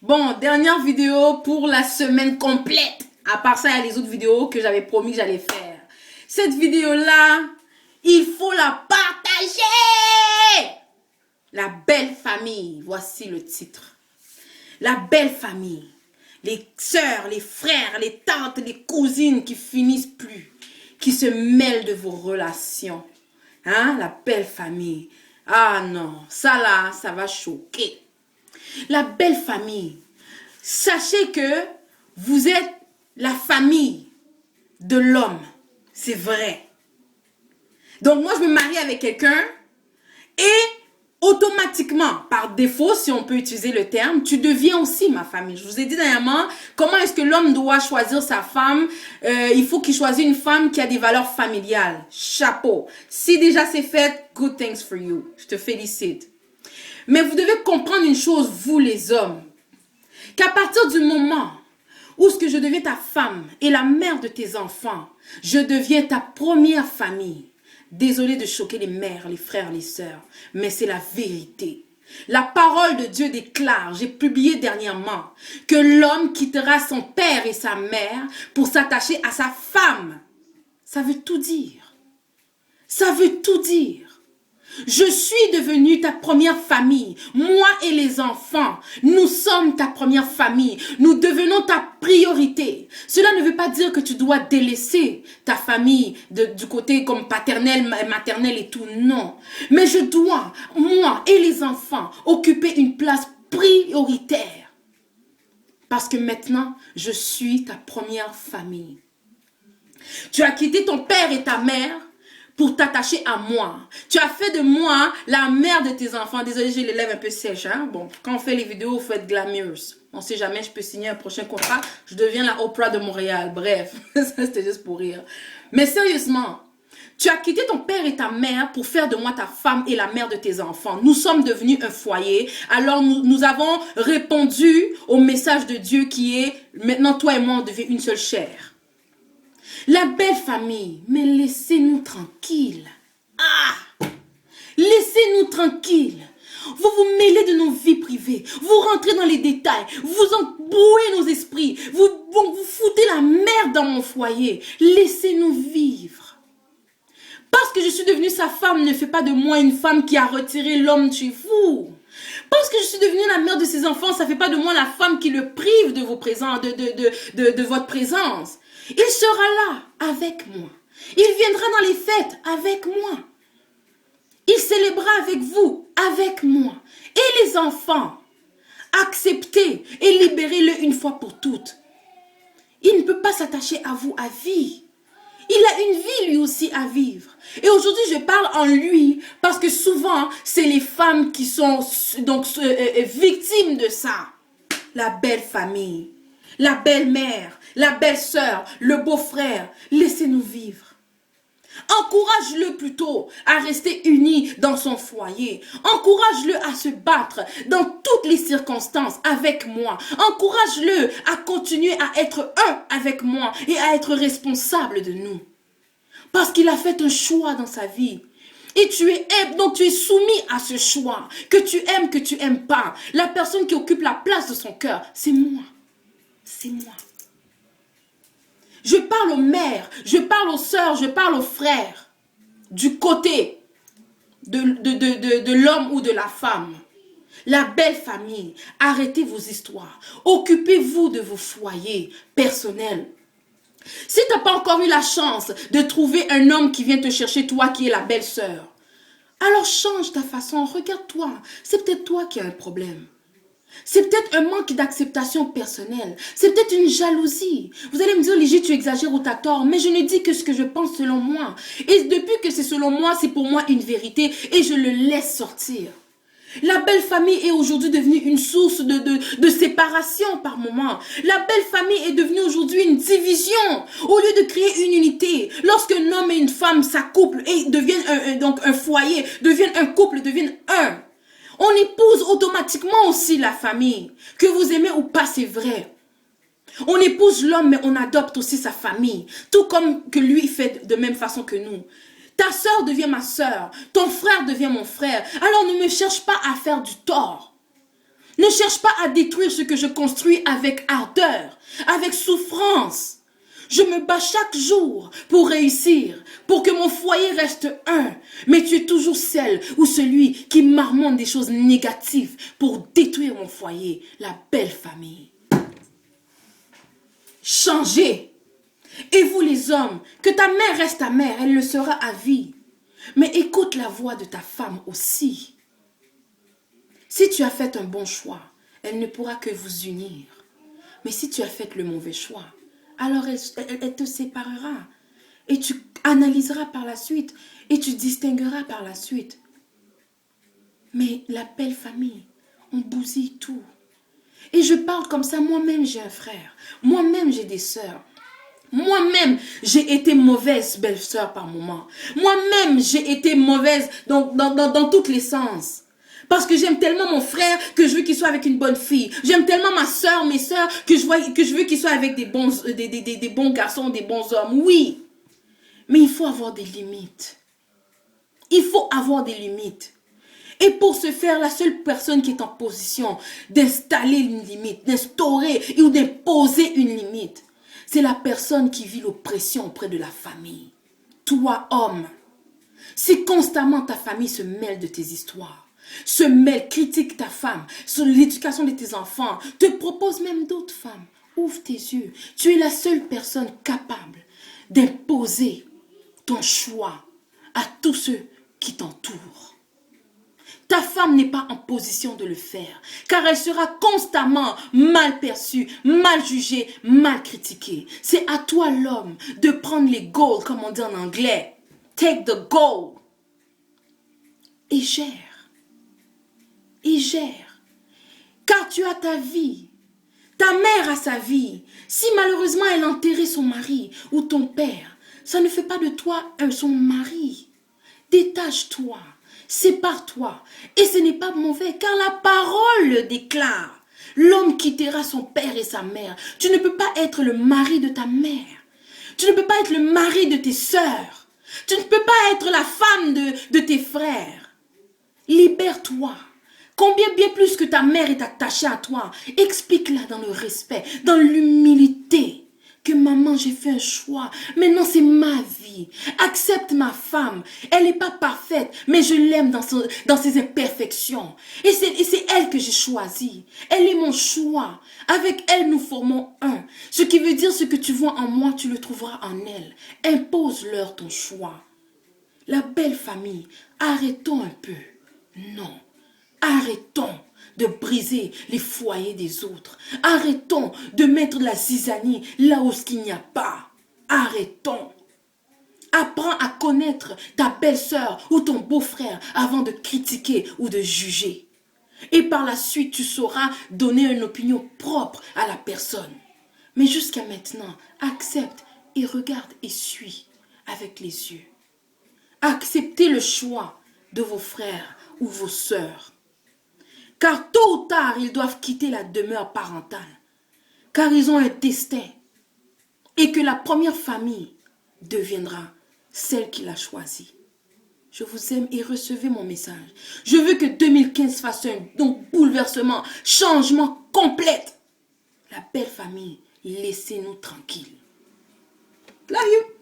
Bon, dernière vidéo pour la semaine complète. À part ça, il y a les autres vidéos que j'avais promis que j'allais faire. Cette vidéo-là, il faut la partager. La belle famille, voici le titre. La belle famille. Les sœurs, les frères, les tantes, les cousines qui finissent plus, qui se mêlent de vos relations. Hein, la belle famille. Ah non, ça là, ça va choquer. La belle famille. Sachez que vous êtes la famille de l'homme. C'est vrai. Donc moi, je me marie avec quelqu'un et automatiquement, par défaut, si on peut utiliser le terme, tu deviens aussi ma famille. Je vous ai dit dernièrement, comment est-ce que l'homme doit choisir sa femme? Il faut qu'il choisisse une femme qui a des valeurs familiales. Chapeau. Si déjà c'est fait, good things for you. Je te félicite. Mais vous devez comprendre une chose, vous les hommes, qu'à partir du moment où ce que je deviens ta femme et la mère de tes enfants, je deviens ta première famille. Désolé de choquer les mères, les frères, les sœurs, mais c'est la vérité. La parole de Dieu déclare, j'ai publié dernièrement, que l'homme quittera son père et sa mère pour s'attacher à sa femme. Ça veut tout dire. Ça veut tout dire. Je suis devenue ta première famille. Moi et les enfants, nous sommes ta première famille. Nous devenons ta priorité. Cela ne veut pas dire que tu dois délaisser ta famille du côté comme paternel, maternel et tout. Non. Mais je dois, moi et les enfants, occuper une place prioritaire. Parce que maintenant, je suis ta première famille. Tu as quitté ton père et ta mère pour t'attacher à moi. Tu as fait de moi la mère de tes enfants. Désolé, j'ai les lèvres un peu sèches. Hein? Bon, quand on fait les vidéos, il faut être glamoureuse. On ne sait jamais, je peux signer un prochain contrat. Je deviens la Oprah de Montréal. Bref, ça c'était juste pour rire. Mais sérieusement, tu as quitté ton père et ta mère pour faire de moi ta femme et la mère de tes enfants. Nous sommes devenus un foyer. Alors nous avons répondu au message de Dieu qui est, maintenant toi et moi, on devient une seule chair. La belle famille, mais laissez-nous tranquilles. Ah! Laissez-nous tranquilles. Vous vous mêlez de nos vies privées. Vous rentrez dans les détails. Vous embrouillez nos esprits. Vous foutez la merde dans mon foyer. Laissez-nous vivre. Parce que je suis devenue sa femme ne fait pas de moi une femme qui a retiré l'homme de chez vous. Parce que je suis devenue la mère de ses enfants, ça ne fait pas de moi la femme qui le prive de vos présents, de votre présence. Il sera là avec moi. Il viendra dans les fêtes avec moi. Il célébrera avec vous, avec moi. Et les enfants, acceptez et libérez-le une fois pour toutes. Il ne peut pas s'attacher à vous à vie. Il a une vie lui aussi à vivre. Et aujourd'hui, je parle en lui parce que souvent, c'est les femmes qui sont donc victimes de ça. La belle famille, la belle-mère, la belle-sœur, le beau-frère. Laissez-nous vivre. Encourage-le plutôt à rester uni dans son foyer. Encourage-le à se battre dans toutes les circonstances avec moi. Encourage-le à continuer à être un avec moi et à être responsable de nous. Parce qu'il a fait un choix dans sa vie. Et donc tu es soumis à ce choix. Que tu aimes pas. La personne qui occupe la place de son cœur, c'est moi. C'est moi. Je parle aux mères, je parle aux sœurs, je parle aux frères. Du côté de l'homme ou de la femme. La belle famille, arrêtez vos histoires. Occupez-vous de vos foyers personnels. Si tu n'as pas encore eu la chance de trouver un homme qui vient te chercher, toi qui es la belle-sœur, alors change ta façon, regarde-toi. C'est peut-être toi qui as un problème. C'est peut-être un manque d'acceptation personnelle. C'est peut-être une jalousie. Vous allez me dire, Ligie, tu exagères ou t'as tort. Mais je ne dis que ce que je pense selon moi. Et depuis que c'est selon moi, c'est pour moi une vérité. Et je le laisse sortir. La belle famille est aujourd'hui devenue une source de séparation par moment. La belle famille est devenue aujourd'hui une division. Au lieu de créer une unité, lorsqu'un homme et une femme s'accouplent et deviennent donc un foyer, deviennent un couple, deviennent un. On épouse automatiquement aussi la famille. Que vous aimez ou pas, c'est vrai. On épouse l'homme, mais on adopte aussi sa famille. Tout comme que lui fait de même façon que nous. Ta sœur devient ma sœur. Ton frère devient mon frère. Alors ne me cherche pas à faire du tort. Ne cherche pas à détruire ce que je construis avec ardeur, avec souffrance. Je me bats chaque jour pour réussir, pour que mon foyer reste un. Mais tu es toujours celle ou celui qui marmonne des choses négatives pour détruire mon foyer, la belle famille. Changez. Et vous les hommes, que ta mère reste ta mère, elle le sera à vie. Mais écoute la voix de ta femme aussi. Si tu as fait un bon choix, elle ne pourra que vous unir. Mais si tu as fait le mauvais choix, alors elle te séparera. Et tu analyseras par la suite. Et tu distingueras par la suite. Mais la belle famille, on bousille tout. Et je parle comme ça, moi-même j'ai un frère. Moi-même j'ai des sœurs. Moi-même, j'ai été mauvaise belle-sœur par moment. Moi-même, j'ai été mauvaise dans tous les sens. Parce que j'aime tellement mon frère que je veux qu'il soit avec une bonne fille. J'aime tellement ma soeur, mes soeurs, que je veux qu'il soit avec des bons garçons, des bons hommes. Oui. Mais il faut avoir des limites. Il faut avoir des limites. Et pour ce faire, la seule personne qui est en position d'installer une limite, d'instaurer ou d'imposer une limite, c'est la personne qui vit l'oppression auprès de la famille. Toi, homme, si constamment ta famille se mêle de tes histoires, se mêle, critique ta femme, sur l'éducation de tes enfants, te propose même d'autres femmes, ouvre tes yeux. Tu es la seule personne capable d'imposer ton choix à tous ceux qui t'entourent. Ta femme n'est pas en position de le faire, car elle sera constamment mal perçue, mal jugée, mal critiquée. C'est à toi, l'homme, de prendre les goals, comme on dit en anglais. Take the goal. Et gère. Et gère. Car tu as ta vie. Ta mère a sa vie. Si malheureusement elle a enterré son mari ou ton père, ça ne fait pas de toi son mari. Détache-toi. Sépare-toi. Et ce n'est pas mauvais, car la parole le déclare. L'homme quittera son père et sa mère. Tu ne peux pas être le mari de ta mère. Tu ne peux pas être le mari de tes sœurs. Tu ne peux pas être la femme de tes frères. Libère-toi. Combien bien plus que ta mère est attachée à toi. Explique-la dans le respect, dans l'humilité. Que maman, j'ai fait un choix. Maintenant, c'est ma vie. Accepte ma femme. Elle n'est pas parfaite, mais je l'aime dans ses imperfections. Et c'est elle que j'ai choisie. Elle est mon choix. Avec elle, nous formons un. Ce qui veut dire ce que tu vois en moi, tu le trouveras en elle. Impose-leur ton choix. La belle famille, arrêtons un peu. Non. Arrêtons de briser les foyers des autres. Arrêtons de mettre de la zizanie là où il n'y a pas. Arrêtons. Apprends à connaître ta belle-sœur ou ton beau-frère avant de critiquer ou de juger. Et par la suite, tu sauras donner une opinion propre à la personne. Mais jusqu'à maintenant, accepte et regarde et suis avec les yeux. Acceptez le choix de vos frères ou vos sœurs. Car tôt ou tard, ils doivent quitter la demeure parentale. Car ils ont un destin. Et que la première famille deviendra celle qu'il a choisie. Je vous aime et recevez mon message. Je veux que 2015 fasse un bouleversement, changement complet. La belle famille, laissez-nous tranquilles. Love you.